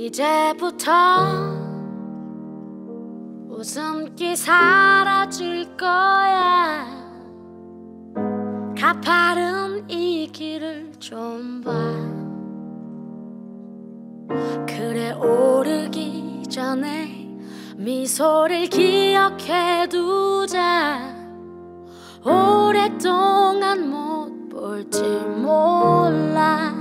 이제부터 웃음기 사라질 거야. 가파른 이 길을 좀 봐. 그래 오르기 전에 미소를 기억해 두자. 오랫동안 못 볼지 몰라.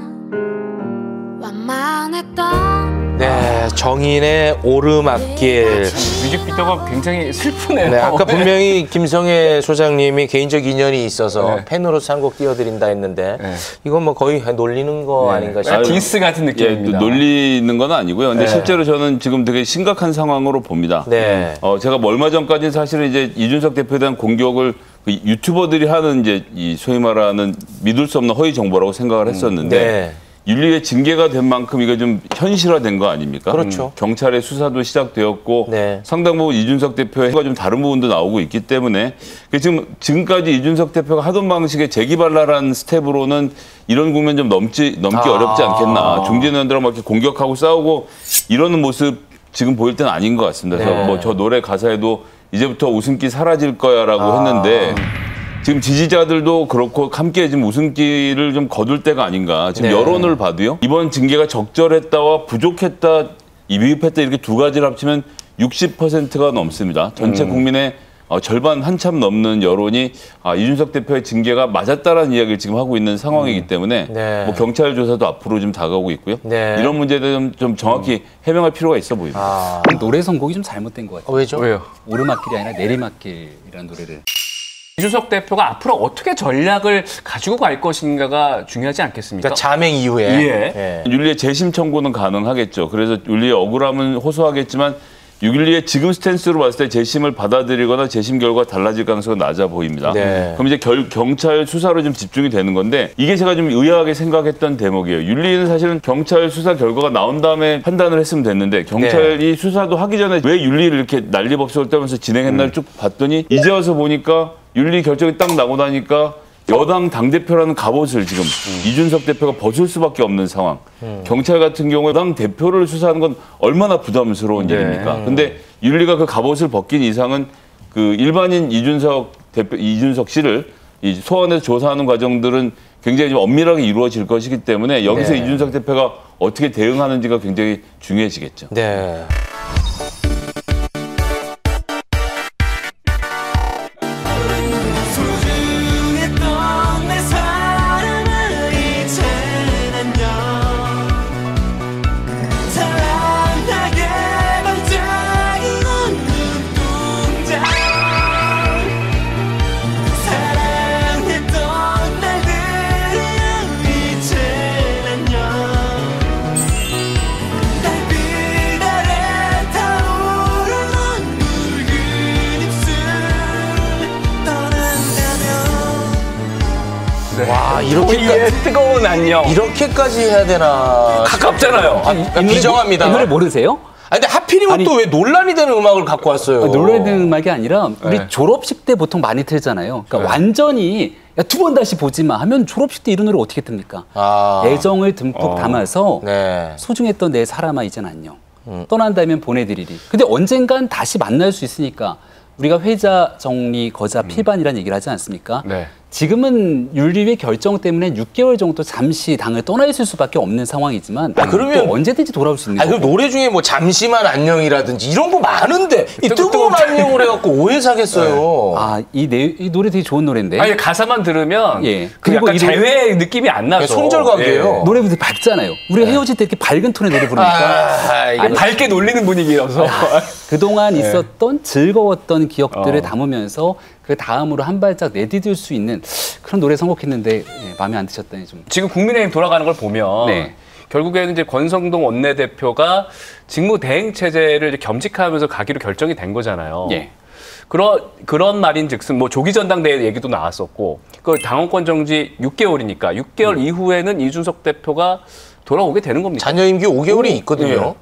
완만했던 네, 정인의 오르막길. 뮤직비디오가 굉장히 슬프네요. 네, 아까 분명히 김성애 소장님이 개인적 인연이 있어서 네. 팬으로서 한 곡 띄워드린다 했는데 네. 이건 뭐 거의 놀리는 거 네. 아닌가 싶어요. 디스 같은 느낌입니다. 예, 놀리는 건 아니고요. 근데 네. 실제로 저는 지금 되게 심각한 상황으로 봅니다. 네. 제가 뭐 얼마 전까지는 사실은 이제 이준석 대표에 대한 공격을 그 유튜버들이 하는 이제 이 소위 말하는 믿을 수 없는 허위 정보라고 생각을 했었는데 네. 윤리의 징계가 된 만큼 이게 좀 현실화된 거 아닙니까? 그렇죠. 경찰의 수사도 시작되었고 네. 상당 부분 이준석 대표의 해가 좀 다른 부분도 나오고 있기 때문에 지금까지 이준석 대표가 하던 방식의 재기발랄한 스텝으로는 이런 국면 좀 넘기 어렵지 않겠나. 중진 의원들하고 막 이렇게 공격하고 싸우고 이러는 모습 지금 보일 때는 아닌 것 같습니다. 그래서 네. 뭐 저 노래 가사에도 이제부터 웃음기 사라질 거야라고 했는데 지금 지지자들도 그렇고 함께 지금 웃음기를 좀 거둘 때가 아닌가. 지금 네. 여론을 봐도요. 이번 징계가 적절했다와 부족했다, 미흡했다 이렇게 두 가지를 합치면 60%가 넘습니다. 전체 국민의 절반 한참 넘는 여론이 이준석 대표의 징계가 맞았다라는 이야기를 지금 하고 있는 상황이기 때문에 네. 뭐 경찰 조사도 앞으로 좀 다가오고 있고요. 네. 이런 문제에 대해서 좀 정확히 해명할 필요가 있어 보입니다. 노래 선곡이 좀 잘못된 것 같아요. 왜죠? 왜요? 오르막길이 아니라 내리막길이라는 노래를. 이준석 대표가 앞으로 어떻게 전략을 가지고 갈 것인가가 중요하지 않겠습니까? 그러니까 자맹 이후에. 예. 윤리의 재심 청구는 가능하겠죠. 그래서 윤리의 억울함은 호소하겠지만 윤리의 지금 스탠스로 봤을 때 재심을 받아들이거나 재심 결과 달라질 가능성은 낮아 보입니다. 네. 그럼 이제 경찰 수사로 좀 집중이 되는 건데 이게 제가 좀 의아하게 생각했던 대목이에요. 윤리는 사실은 경찰 수사 결과가 나온 다음에 판단을 했으면 됐는데 경찰이 수사도 하기 전에 왜 윤리를 이렇게 난리법석을 떨면서 진행했나를 쭉 봤더니 이제 와서 보니까 윤리 결정이 딱 나고 나니까 여당 당대표라는 갑옷을 지금 이준석 대표가 벗을 수밖에 없는 상황. 경찰 같은 경우에 여당 대표를 수사하는 건 얼마나 부담스러운 일입니까? 근데 윤리가 그 갑옷을 벗긴 이상은 그 일반인 이준석 씨를 소환해서 조사하는 과정들은 굉장히 좀 엄밀하게 이루어질 것이기 때문에 여기서 네. 이준석 대표가 어떻게 대응하는지가 굉장히 중요해지겠죠. 네. 와, 이렇게까지 뜨거운 안녕. 이렇게까지 해야 되나? 가깝잖아요. 비정합니다. 이 노래 모르세요? 근데 하필이면 또 왜 논란이 되는 음악을 갖고 왔어요? 논란이 되는 음악이 아니라 우리 네. 졸업식 때 보통 많이 틀잖아요. 그러니까 네. 완전히 두 번 다시 보지 마 하면 졸업식 때 이런 노래 어떻게 듭니까? 애정을 듬뿍 담아서 네. 소중했던 내 사람아 이젠 안녕. 떠난다면 보내드리리. 근데 언젠간 다시 만날 수 있으니까 우리가 회자, 정리, 거자, 필반이라는 얘기를 하지 않습니까? 네. 지금은 윤리위 결정 때문에 6개월 정도 잠시 당을 떠나 있을 수밖에 없는 상황이지만 그러면 또 언제든지 돌아올 수 있는 아니, 그럼 거고. 노래 중에 뭐 잠시만 안녕이라든지 이런 거 많은데 이 뜨거운 안녕을 해갖고 오해 사겠어요. 이 노래 되게 좋은 노래인데. 아니 가사만 들으면 예. 그 그리고 약간 이 노래- 재회 느낌이 안 나서 손절각이에요. 노래가 되게 밝잖아요. 우리가 헤어질 때 이렇게 밝은 톤의 노래 부르니까 이거 아니, 밝게 놀리는 분위기라서 그동안 있었던 즐거웠던 기억들을 담으면서 그 다음으로 한 발짝 내디딜 수 있는 그런 노래 선곡했는데 마음에 안 드셨다니 좀. 지금 국민의힘 돌아가는 걸 보면 네. 결국에는 이제 권성동 원내대표가 직무 대행 체제를 이제 겸직하면서 가기로 결정이 된 거잖아요. 예. 그런 말인즉슨 뭐 조기 전당대회 얘기도 나왔었고 그 당원권 정지 6개월이니까 6개월 이후에는 이준석 대표가 돌아오게 되는 겁니다. 자녀 임기 5개월이 있거든요.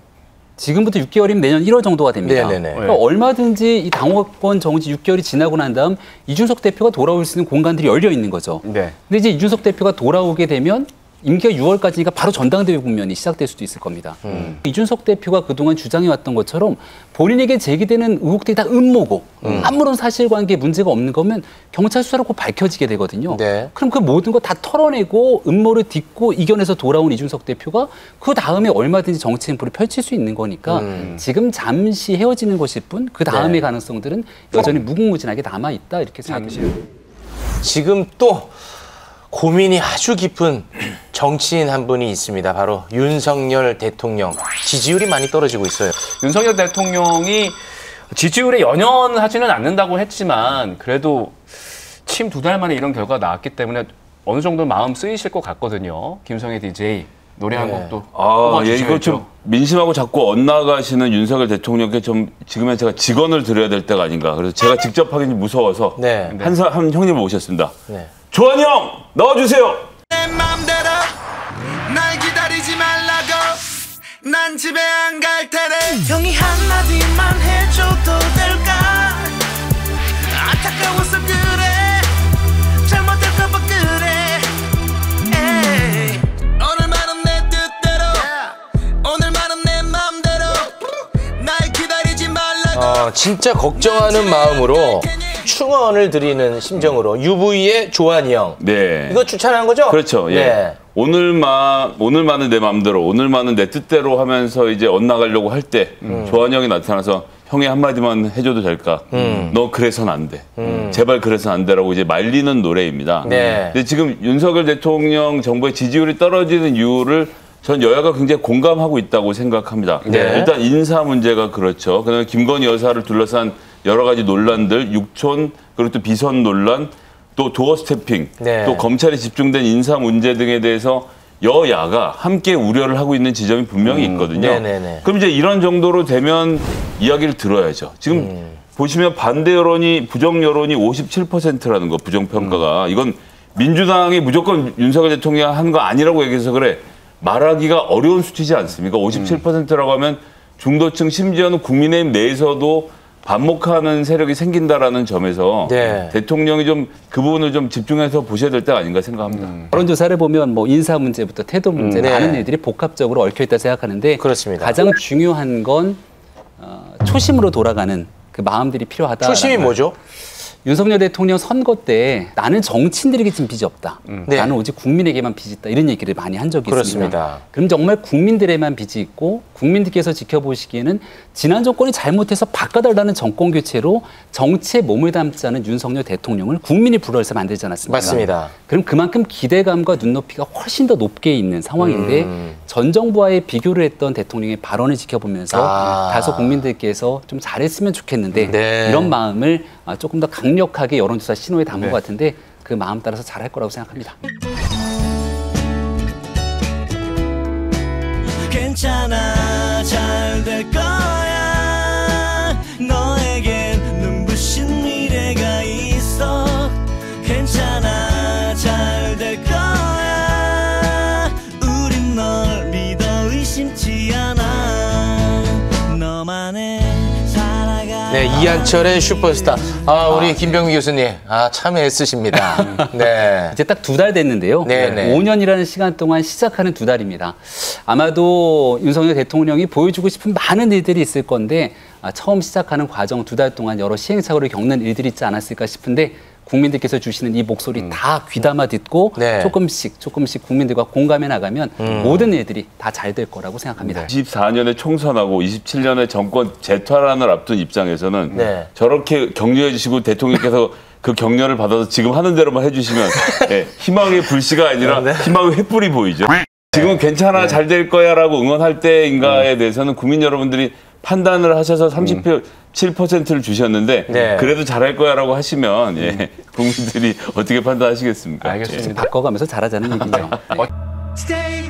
지금부터 6개월이면 내년 1월 정도가 됩니다. 네네네. 그러니까 얼마든지 이 당원권 정지 6개월이 지나고 난 다음 이준석 대표가 돌아올 수 있는 공간들이 열려 있는 거죠. 네. 근데 이제 이준석 대표가 돌아오게 되면 임기가 6월까지니까 바로 전당대회 국면이 시작될 수도 있을 겁니다. 이준석 대표가 그동안 주장해왔던 것처럼 본인에게 제기되는 의혹들이 다 음모고 아무런 사실관계에 문제가 없는 거면 경찰 수사로 꼭 밝혀지게 되거든요. 네. 그럼 그 모든 거 다 털어내고 음모를 딛고 이겨내서 돌아온 이준석 대표가 그 다음에 얼마든지 정치 행보를 펼칠 수 있는 거니까 지금 잠시 헤어지는 것일 뿐 그 다음의 네. 가능성들은 여전히 무궁무진하게 남아있다 이렇게 생각합니다. 지금 또 고민이 아주 깊은 정치인 한 분이 있습니다. 바로 윤석열 대통령. 지지율이 많이 떨어지고 있어요. 윤석열 대통령이 지지율에 연연하지는 않는다고 했지만 그래도 취임 2달 만에 이런 결과가 나왔기 때문에 어느 정도 마음 쓰이실 것 같거든요. 김성애 DJ 노래 한 곡도 예, 이거 좀 민심하고 자꾸 엇나가시는 윤석열 대통령께 좀 지금은 제가 직언을 드려야 될 때가 아닌가. 그래서 제가 직접 하기 무서워서 네. 한 형님을 모셨습니다. 네. 조한 형 나와주세요. 내 맘대로 날 기다리지 말라고 난 집에 안 갈 테니 형이 한마디만 해줘도 될까 안타까워서 그래 잘못될까봐 그래 에이. 오늘만은 내 뜻대로 오늘만은 내 맘대로 날 기다리지 말라고 진짜 걱정하는 마음으로 충언을 드리는 심정으로 UV의 조한이 형. 네. 이거 추천한 거죠? 그렇죠. 예. 네. 오늘만은 내 맘대로, 오늘만은 내 뜻대로 하면서 이제 엇나가려고 할 때 조한 형이 나타나서 형이 한마디만 해줘도 될까? 너 그래선 안 돼. 제발 그래선 안 돼라고 이제 말리는 노래입니다. 네. 근데 지금 윤석열 대통령 정부의 지지율이 떨어지는 이유를 전 여야가 굉장히 공감하고 있다고 생각합니다. 네. 일단 인사 문제가 그렇죠. 그다음에 김건희 여사를 둘러싼 여러 가지 논란들, 육촌 그리고 또 비선 논란, 또 도어 스태핑, 네. 또 검찰에 집중된 인사 문제 등에 대해서 여야가 함께 우려를 하고 있는 지점이 분명히 있거든요. 네네네. 그럼 이제 이런 정도로 되면 이야기를 들어야죠. 지금 보시면 반대 여론이 부정 여론이 57%라는 거 부정 평가가 이건 민주당이 무조건 윤석열 대통령 한 거 아니라고 얘기해서 그래. 말하기가 어려운 수치지 않습니까? 57%라고 하면 중도층 심지어는 국민의힘 내에서도 반목하는 세력이 생긴다라는 점에서 네. 대통령이 좀 그 부분을 좀 집중해서 보셔야 될 때가 아닌가 생각합니다. 여론조사를 보면 뭐 인사 문제부터 태도 문제 네. 많은 일들이 복합적으로 얽혀 있다 생각하는데 그렇습니다. 가장 중요한 건 초심으로 돌아가는 그 마음들이 필요하다. 초심이 뭐죠? 윤석열 대통령 선거 때 나는 정치인들에게 지금 빚이 없다. 네. 나는 오직 국민에게만 빚이 있다. 이런 얘기를 많이 한 적이 그렇습니다. 있습니다. 그럼 정말 국민들에만 빚이 있고 국민들께서 지켜보시기에는 지난 정권이 잘못해서 바꿔달라는 정권 교체로 정치에 몸을 담지 않은 윤석열 대통령을 국민이 불러서 만들지 않았습니까? 맞습니다. 그럼 그만큼 기대감과 눈높이가 훨씬 더 높게 있는 상황인데 전 정부와의 비교를 했던 대통령의 발언을 지켜보면서 다소 국민들께서 좀 잘했으면 좋겠는데 네. 이런 마음을 조금 더 강력하게 여론조사 신호에 담은 것 같은데 그 마음 따라서 잘할 거라고 생각합니다. 괜찮아 잘 될 거야 너에겐 눈부신 미래가 있어 괜찮아 잘 될 거야 우린 널 믿어 의심치 않아 너만의 살아가 네, 이한철의 슈퍼스타. 우리 김병미 교수님. 참 애쓰십니다. 네. 이제 딱 2달 됐는데요. 네네. 5년이라는 시간 동안 시작하는 2달입니다. 아마도 윤석열 대통령이 보여주고 싶은 많은 일들이 있을 건데 처음 시작하는 과정 2달 동안 여러 시행착오를 겪는 일들이 있지 않았을까 싶은데 국민들께서 주시는 이 목소리 다 귀담아 듣고 네. 조금씩 국민들과 공감해 나가면 모든 일들이 다 잘 될 거라고 생각합니다. 24년에 총선하고 27년에 정권 재탈환을 앞둔 입장에서는 네. 저렇게 격려해 주시고 대통령께서 그 격려를 받아서 지금 하는 대로만 해주시면 희망의 불씨가 아니라 희망의 횃불이 보이죠. 지금 괜찮아 잘 될 거야라고 응원할 때인가에 대해서는 국민 여러분들이 판단을 하셔서 37%를 주셨는데 네. 그래도 잘할 거야라고 하시면 국민들이 어떻게 판단하시겠습니까? 알겠습니다. 바꿔가면서 잘하자는 얘기죠. Stay